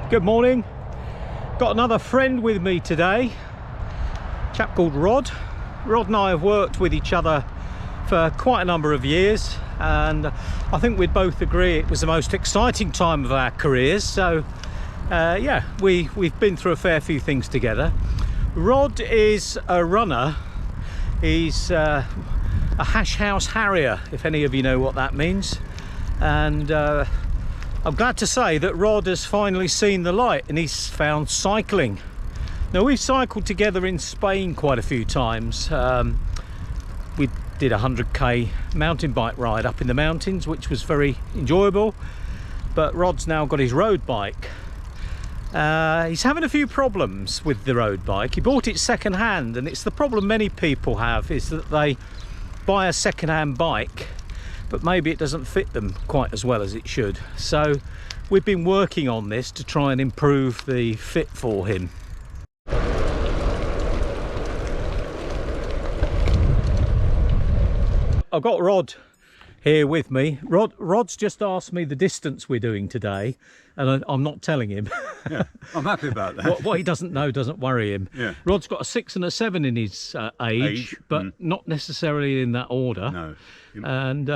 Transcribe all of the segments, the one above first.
Good morning. Got another friend with me today, a chap called Rod. Rod and I have worked with each other for quite a number of years, and I think we'd both agree it was the most exciting time of our careers. So yeah, we've been through a fair few things together. Rod is a runner. He's a Hash House Harrier, if any of you know what that means. And I'm glad to say that Rod has finally seen the light and he's found cycling. Now, we've cycled together in Spain quite a few times. We did a 100k mountain bike ride up in the mountains, which was very enjoyable. But Rod's now got his road bike. He's having a few problems with the road bike. He bought it second hand, and it's the problem many people have, is that they buy a second hand bike but maybe it doesn't fit them quite as well as it should. So we've been working on this to try and improve the fit for him. I've got Rod here with me. Rod's just asked me the distance we're doing today, and I'm not telling him. Yeah, I'm happy about that. What he doesn't know doesn't worry him. Yeah. Rod's got a 6 and a 7 in his age, but not necessarily in that order. No. And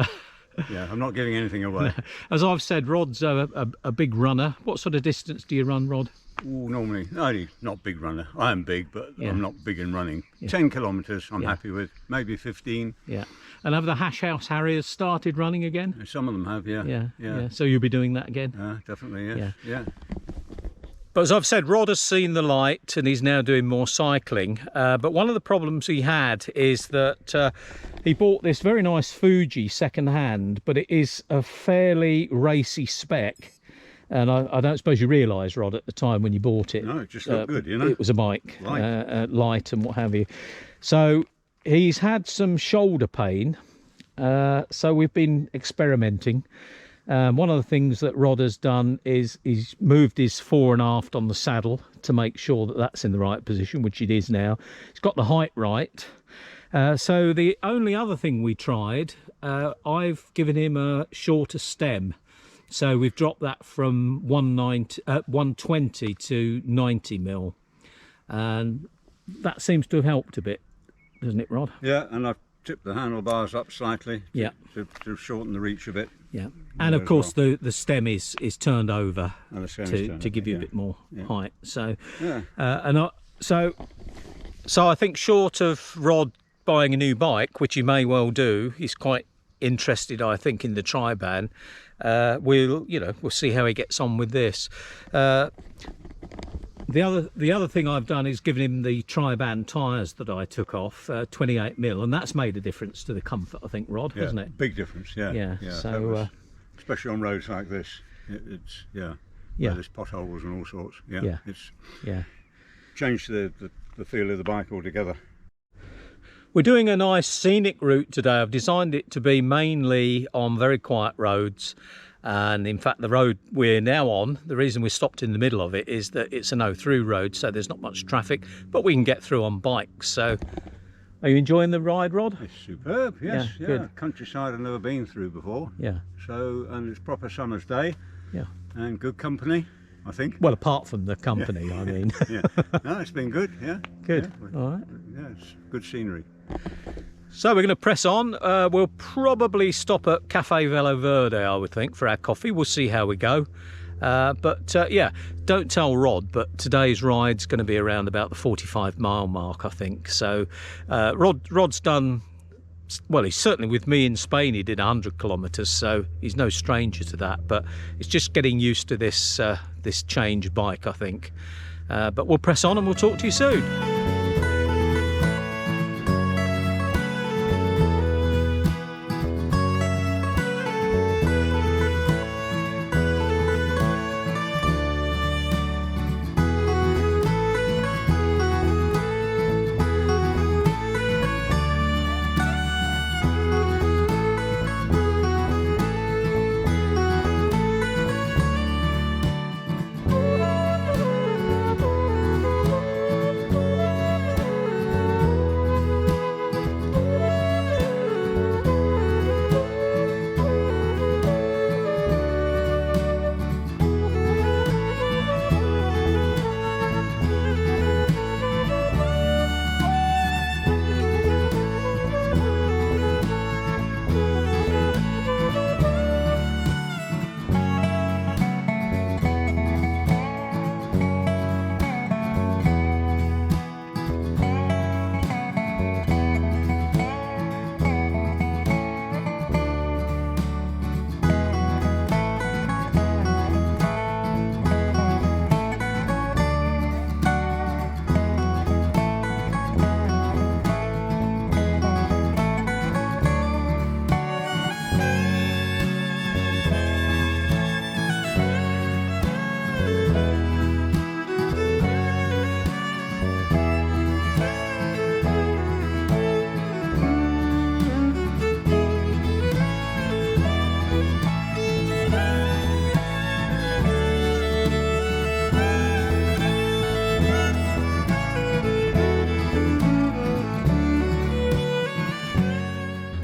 yeah, I'm not giving anything away. As I've said, Rod's a big runner. What sort of distance do you run, Rod? Ooh, normally, not big runner. I am big, but Yeah. I'm not big in running. Yeah. 10 kilometres I'm Yeah. happy with, maybe 15. Yeah. And have the Hash House Harriers started running again? Some of them have, yeah. Yeah. So you'll be doing that again? Definitely, yes. Yeah. But as I've said, Rod has seen the light and he's now doing more cycling. But one of the problems he had is that he bought this very nice Fuji second hand, but it is a fairly racy spec. And I don't suppose you realised, Rod, at the time when you bought it. No, it just looked good, you know. It was a bike, light and what have you. So he's had some shoulder pain. So we've been experimenting. One of the things that Rod has done is he's moved his fore and aft on the saddle to make sure that that's in the right position, which it is now. He's got the height right. So the only other thing we tried, I've given him a shorter stem. So we've dropped that from 120 to 90 mil. And that seems to have helped a bit, doesn't it, Rod? Yeah, and I've tipped the handlebars up slightly to shorten the reach a bit. Yeah, and of course the stem is turned over to give you a bit more height. So so I think, short of Rod buying a new bike, which he may well do, he's quite interested, I think, in the Triban. We'll see how he gets on with this. The other thing I've done is given him the Triban tyres that I took off, 28 mil, and that's made a difference to the comfort, I think, Rod, hasn't it? Big difference, yeah. So especially on roads like this, it's where there's potholes and all sorts. It's changed the feel of the bike altogether. We're doing a nice scenic route today. I've designed it to be mainly on very quiet roads. And in fact, the road we're now on, the reason we stopped in the middle of it is that it's a no-through road, so there's not much traffic, but we can get through on bikes. So are you enjoying the ride, Rod? It's superb, yes. Yeah, good. Countryside I've never been through before. Yeah. So, and it's proper summer's day. Yeah. And good company, I think. Well, apart from the company, I mean. Yeah. No, it's been good, yeah. Good, yeah. All right. Yeah, it's good scenery. So we're going to press on. We'll probably stop at Cafe Vale Verde, I would think, for our coffee. We'll see how we go. Yeah, don't tell Rod, but today's ride's going to be around about the 45-mile mark, I think. So Rod's done, well, he's certainly with me in Spain, he did 100 kilometres, so he's no stranger to that. But it's just getting used to this change bike, I think. But we'll press on and we'll talk to you soon.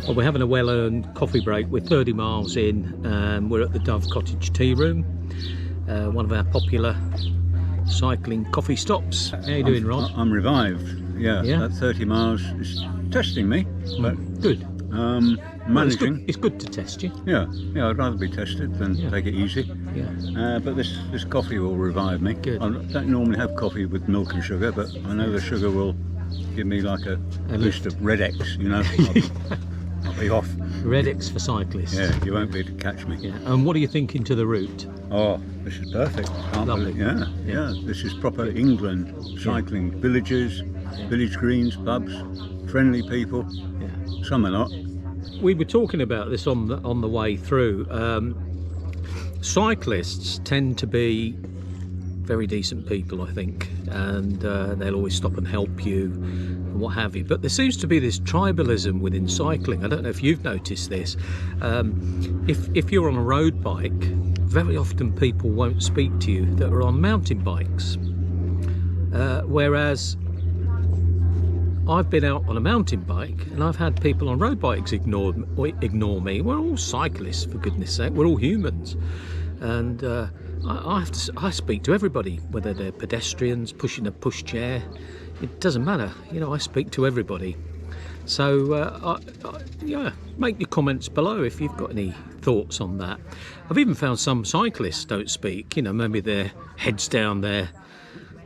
Well, we're having a well-earned coffee break. We're 30 miles in, and we're at the Dove Cottage Tea Room, one of our popular cycling coffee stops. How you doing, Rod? I'm revived. Yeah, that 30 miles is testing me, but good. Managing. Well, it's good to test you. Yeah, I'd rather be tested than take it easy. Yeah. But this coffee will revive me. Good. I don't normally have coffee with milk and sugar, but I know the sugar will give me like a boost of Red X, you know. I'll be off. Red X for cyclists. Yeah, you won't be able to catch me. Yeah. And what are you thinking to the route? Oh, this is perfect. Lovely. Yeah. This is proper England cycling. Villages, village greens, pubs, friendly people. Yeah. Some are not. We were talking about this on the way through. Cyclists tend to be very decent people, I think, and they'll always stop and help you and what have you. But there seems to be this tribalism within cycling. I don't know if you've noticed this. If you're on a road bike, very often people won't speak to you that are on mountain bikes. Whereas I've been out on a mountain bike and I've had people on road bikes ignore me. We're all cyclists, for goodness sake. We're all humans, and I speak to everybody, whether they're pedestrians pushing a pushchair. It doesn't matter. You know, I speak to everybody. So make your comments below if you've got any thoughts on that. I've even found some cyclists don't speak. You know, maybe their heads down there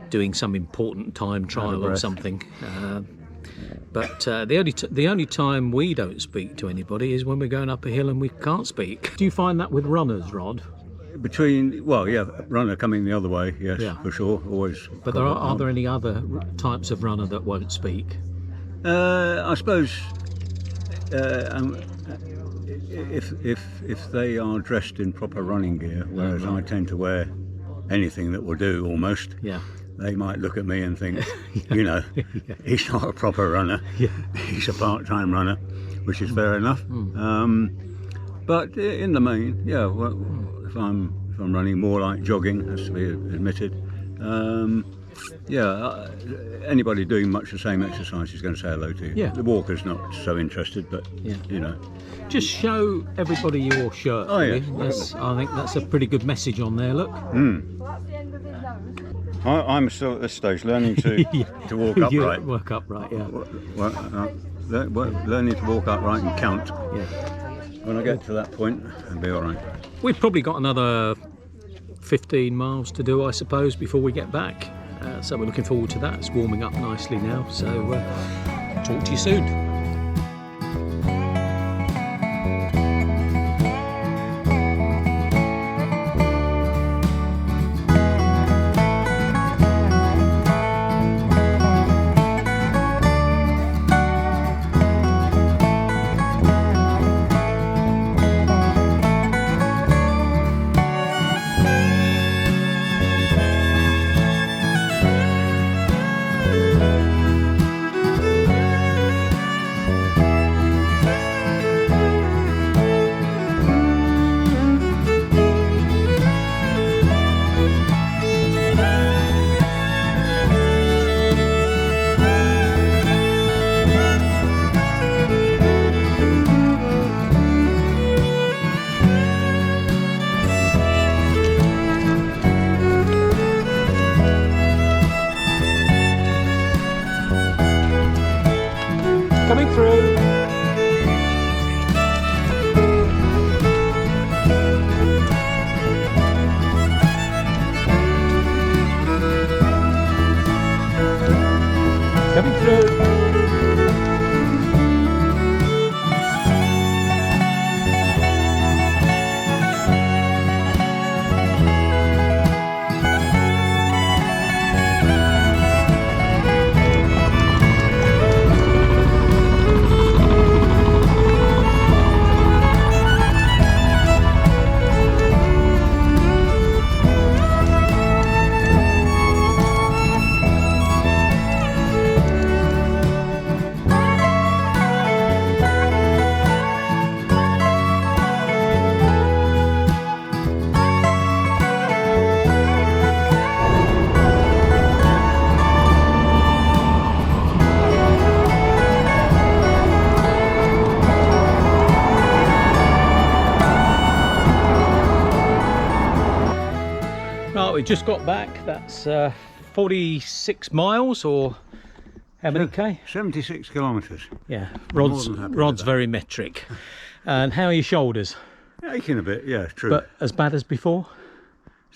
doing some important time trial or something. But the only time we don't speak to anybody is when we're going up a hill and we can't speak. Do you find that with runners, Rod? Runner coming the other way, yes, for sure, always. But are there any other types of runner that won't speak? I suppose if they are dressed in proper running gear, whereas I tend to wear anything that will do almost. Yeah. They might look at me and think, you know, he's not a proper runner. Yeah. He's a part-time runner, which is fair enough. But in the main, if I'm running, more like jogging, has to be admitted. Anybody doing much the same exercise is going to say hello to you. Yeah. The walker's not so interested, but you know. Just show everybody your shirt. Oh yeah. I think that's a pretty good message on there. Look. I'm still at this stage learning to walk upright. Work upright, yeah. Learning to walk upright and count. Yeah. When I get to that point, I'll be all right. We've probably got another 15 miles to do, I suppose, before we get back. So we're looking forward to that. It's warming up nicely now. So talk to you soon. we just got back. That's 46 miles, or how many K? 76 kilometres. Yeah, more than happy with Rod's that. very metric. And how are your shoulders? Aching a bit, yeah, true. But as bad as before?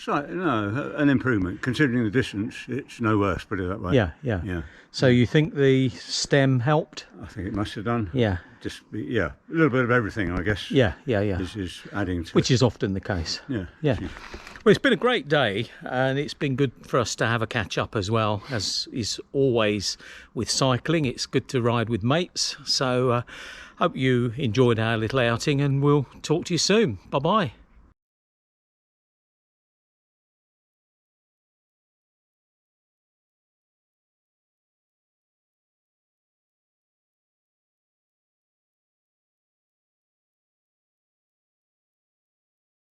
No, an improvement. Considering the distance, it's no worse, put it that way. Yeah. So you think the stem helped? I think it must have done. Yeah. A little bit of everything, I guess. Yeah. Is adding to Which is often the case. Yeah. Well, it's been a great day, and it's been good for us to have a catch up as well, as is always with cycling. It's good to ride with mates. So hope you enjoyed our little outing, and we'll talk to you soon. Bye bye.